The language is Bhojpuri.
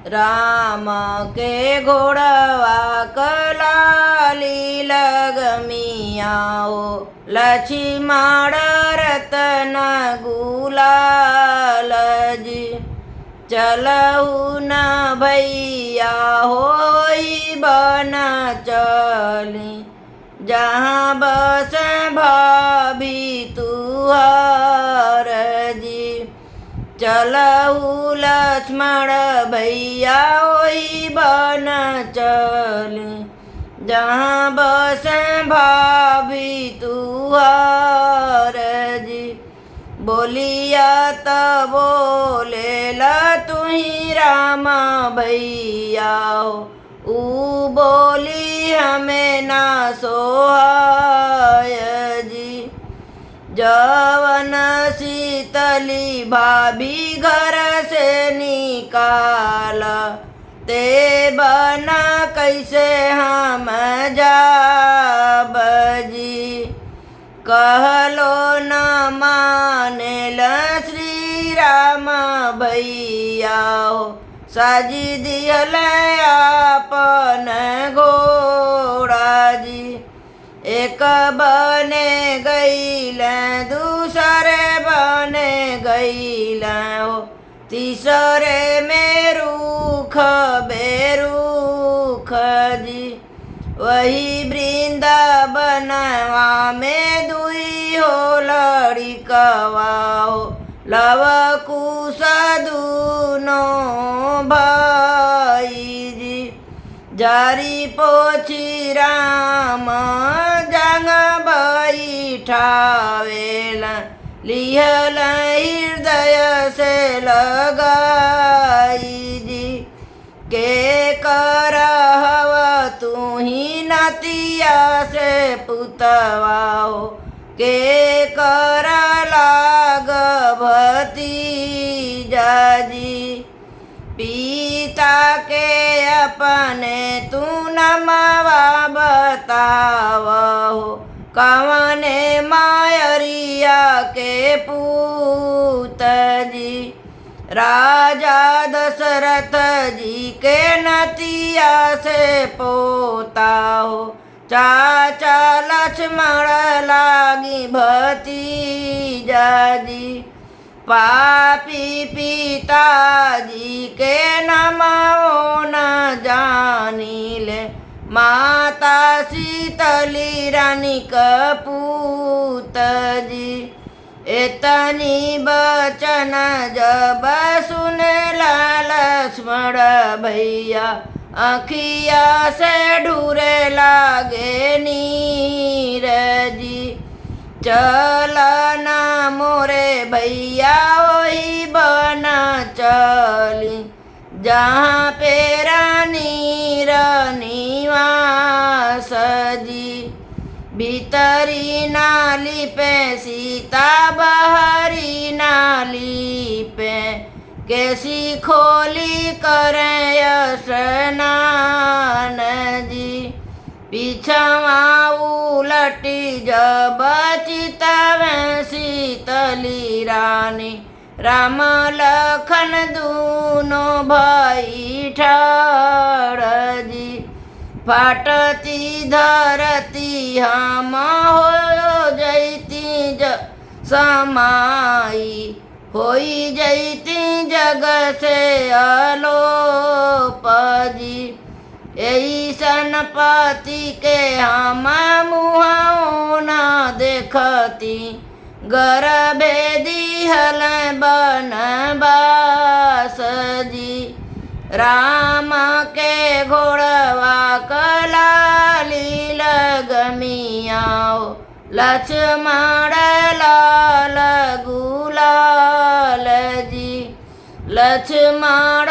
राम के घोड़वा कलाली लगमियाओ लक्ष्मण रतन गुलाल जी। चलऊ न भैया होई बन चली जहाँ बस भाभी तुहार जी। चलऊ लक्ष्मण भैया होई बन चली जहाँ बस भाभी तुहार जी। बोलिया त बोलेला तुही राम भैया हो ऊ बोली हमें ना सोहाय जी। जवन शीतली भाभी घर से निकाला ते बना कैसे हम जाब जी। कहलो न मानेल श्री राम भैया हो साजी दियल आपन घोड़ा जी। एक बने गईल दूसरे बने गईल हो तीसरे में रूख बेरूख जी। वही वृंदावनवा में दुई हो लड़िकवा हो लव कुश दूनो भाई जी। जारी पोछी राम जंग बैठावेला लिहल हृदय से लगाई जी। के कर हव तुही नतिया से पुतवा हो के कर लाग भतीजा जी। पिता के अपने तू नमवा बताव हो कवने मायरिया के पूत जी। राजा दशरथ जी के नतिया से पोता हो चाचा लक्ष्मण लागी भतीजा जी। पापी पिताजी के नमो न जानिले माता शीतली रानी कपूत जी। एतनी बचन जब सुनला लक्ष्मण भैया अखिया से ढूरे लागे नीर जी। चलन मोरे भैया वही बन चली जहाँ पे रानी निवास जी। भीतरी नाली पे सीता बाहरी नाली पे कैसी खोली करे स्नान जी। पीछवा उलटी जब चितवे शीतली रानी राम लखन दूनो भाई ठाड़ जी। फाटती धरती हम हो जैती समाई होई जैती जग से अलोप जी। ऐसन पति के हम मुँह न देखती गर्भे दिहल बनवास जी। राम के घोड़वा कलाली लगमियाओ लक्ष्मण लाल गुलाल जी। लक्ष्मण